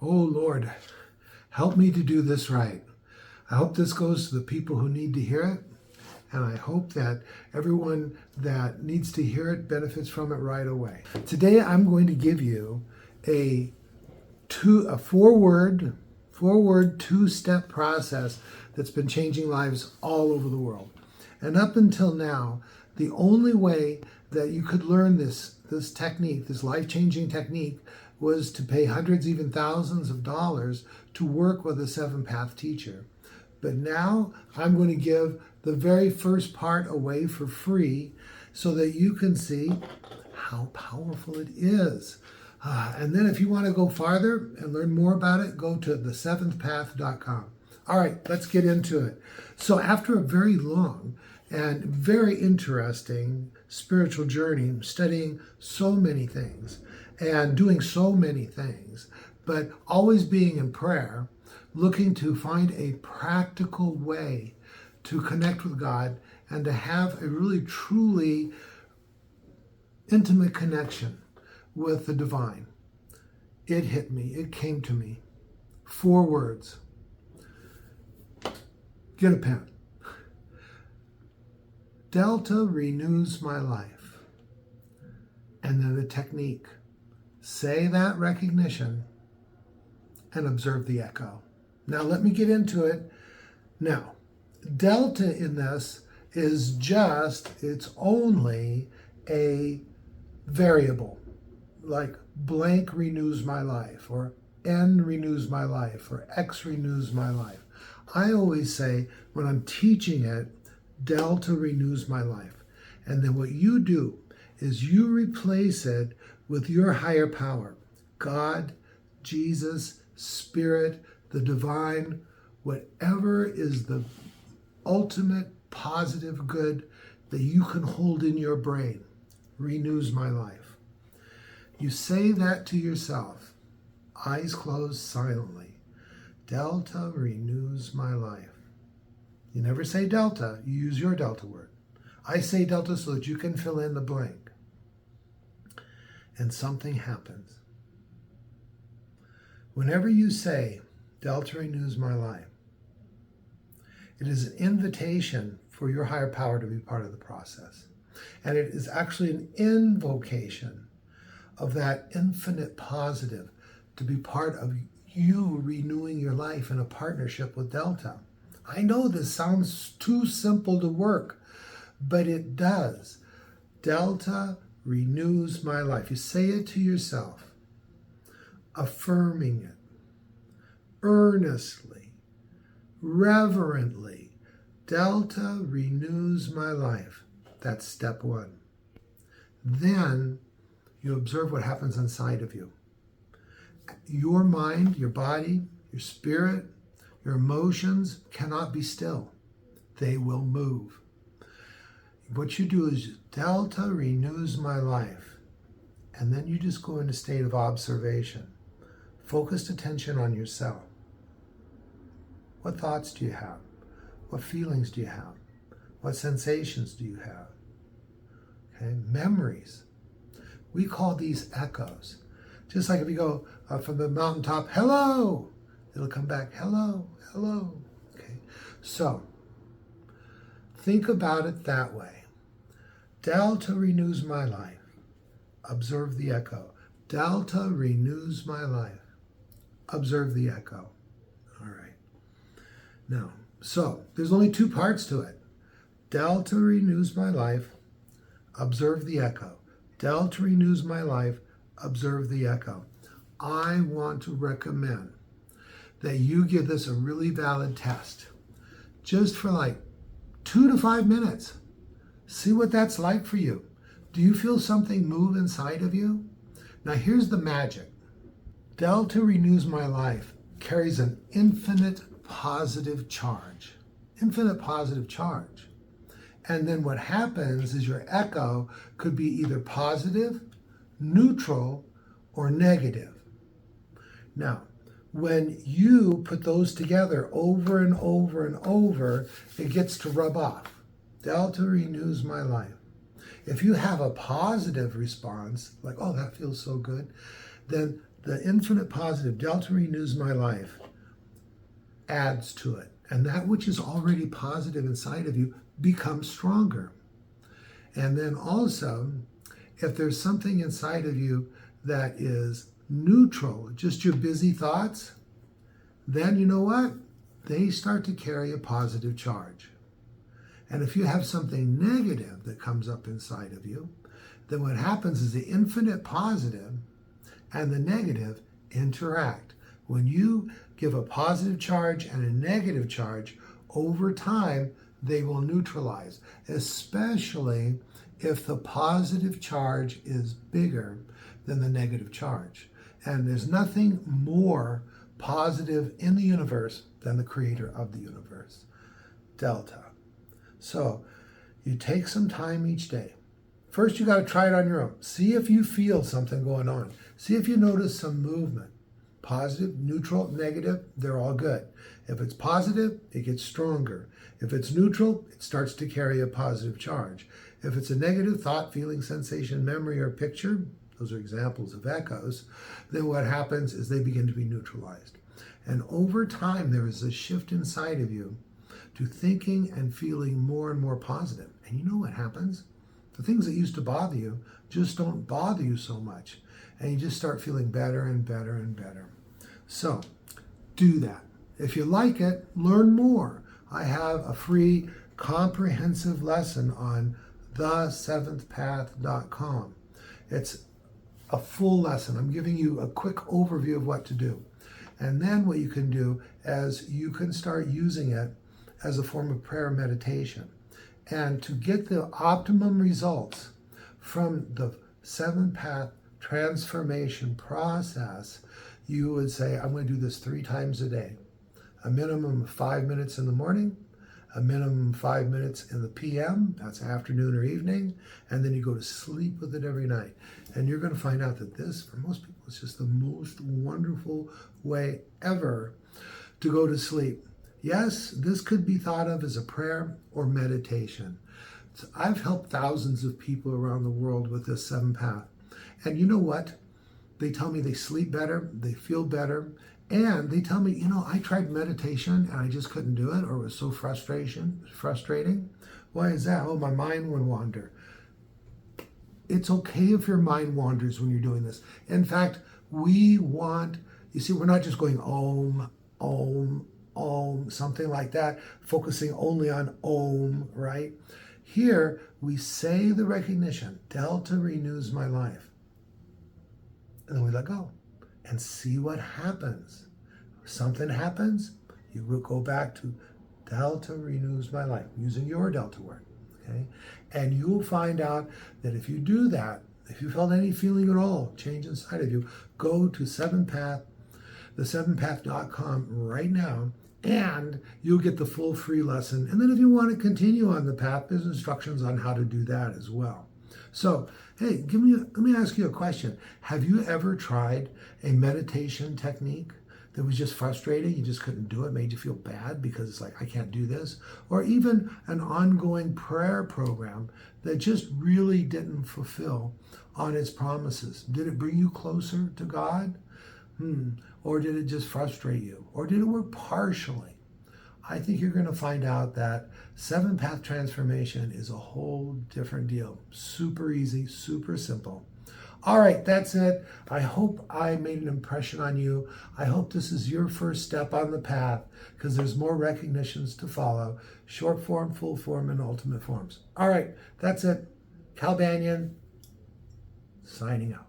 Oh Lord, help me to do this right. I hope this goes to the people who need to hear it. And I hope that everyone that needs to hear it benefits from it right away. Today, I'm going to give you a four-word, two-step process that's been changing lives all over the world. And up until now, the only way that you could learn this technique, this life-changing technique, was to pay hundreds, even thousands of dollars to work with a seven-path teacher. But now I'm going to give the very first part away for free so that you can see how powerful it is. And then if you want to go farther and learn more about it, go to theseventhpath.com. All right, let's get into it. So after a very long and very interesting spiritual journey, studying so many things and doing so many things, but always being in prayer, looking to find a practical way to connect with God and to have a really truly intimate connection with the divine. It hit me, it came to me. 4 words. Get a pen. Delta renews my life. And then the technique. Say that recognition and observe the echo. Now let me get into it. Now, delta in this is it's only a variable, like blank renews my life, or N renews my life, or X renews my life. I always say when I'm teaching it, delta renews my life. And then what you do is you replace it with your higher power, God, Jesus, Spirit, the divine, whatever is the ultimate positive good that you can hold in your brain, renews my life. You say that to yourself, eyes closed, silently. Delta renews my life. You never say delta, you use your delta word. I say delta so that you can fill in the blank. And something happens. Whenever you say, delta renews my life, it is an invitation for your higher power to be part of the process. And it is actually an invocation of that infinite positive to be part of you renewing your life in a partnership with Delta. I know this sounds too simple to work, but it does. Delta renews my life. You say it to yourself, affirming it, earnestly, reverently. Delta renews my life. That's step 1. Then you observe what happens inside of you. Your mind, your body, your spirit, your emotions cannot be still. They will move. What you do is Delta renews my life. And then you just go into a state of observation. Focused attention on yourself. What thoughts do you have? What feelings do you have? What sensations do you have? Okay, memories. We call these echoes. Just like if you go from the mountaintop, hello, it'll come back, hello, hello. Okay, so think about it that way. Delta renews my life. Observe the echo. Delta renews my life. Observe the echo. All right. Now, so there's only 2 parts to it. Delta renews my life. Observe the echo. Delta renews my life. Observe the echo. I want to recommend that you give this a really valid test. Just for like 2 to 5 minutes. See what that's like for you. Do you feel something move inside of you? Now here's the magic. Delta renews my life carries an infinite positive charge. Infinite positive charge. And then what happens is your echo could be either positive, neutral, or negative. Now, when you put those together over and over and over, it gets to rub off. Delta renews my life. If you have a positive response, like, oh, that feels so good, then the infinite positive, Delta renews my life, adds to it. And that which is already positive inside of you becomes stronger. And then also, if there's something inside of you that is neutral, just your busy thoughts, then you know what? They start to carry a positive charge. And if you have something negative that comes up inside of you, then what happens is the infinite positive and the negative interact. When you give a positive charge and a negative charge, over time, they will neutralize, especially if the positive charge is bigger than the negative charge. And there's nothing more positive in the universe than the creator of the universe, Delta. So you take some time each day. First, you got to try it on your own. See if you feel something going on. See if you notice some movement. Positive, neutral, negative, they're all good. If it's positive, it gets stronger. If it's neutral, it starts to carry a positive charge. If it's a negative thought, feeling, sensation, memory, or picture, those are examples of echoes, then what happens is they begin to be neutralized. And over time, there is a shift inside of you to thinking and feeling more and more positive. And you know what happens? The things that used to bother you just don't bother you so much. And you just start feeling better and better and better. So do that. If you like it, learn more. I have a free comprehensive lesson on the7thpath.com. It's a full lesson. I'm giving you a quick overview of what to do. And then what you can do is you can start using it as a form of prayer meditation. And to get the optimum results from the 7-path transformation process, you would say, I'm going to do this 3 times a day. A minimum of 5 minutes in the morning, a minimum of 5 minutes in the PM, that's afternoon or evening, and then you go to sleep with it every night. And you're going to find out that this, for most people, is just the most wonderful way ever to go to sleep. Yes, this could be thought of as a prayer or meditation. So I've helped thousands of people around the world with this 7-path. And you know what? They tell me they sleep better, they feel better, and they tell me, I tried meditation and I just couldn't do it, or it was so frustrating. Why is that? Oh, my mind would wander. It's okay if your mind wanders when you're doing this. In fact, we're not just going om, om, om, something like that, focusing only on om, right? Here, we say the recognition, Delta renews my life. And then we let go and see what happens. If something happens, you will go back to Delta renews my life, using your Delta word, okay? And you will find out that if you do that, if you felt any feeling at all change inside of you, go to 7path, the7path.com right now, and you'll get the full free lesson. And then if you want to continue on the path, there's instructions on how to do that as well. So, hey, let me ask you a question. Have you ever tried a meditation technique that was just frustrating? You just couldn't do it, made you feel bad because it's like, I can't do this? Or even an ongoing prayer program that just really didn't fulfill on its promises? Did it bring you closer to God? Or did it just frustrate you? Or did it work partially? I think you're going to find out that 7-path transformation is a whole different deal. Super easy, super simple. All right, that's it. I hope I made an impression on you. I hope this is your first step on the path, because there's more recognitions to follow. Short form, full form, and ultimate forms. All right, that's it. Cal Banyan, signing out.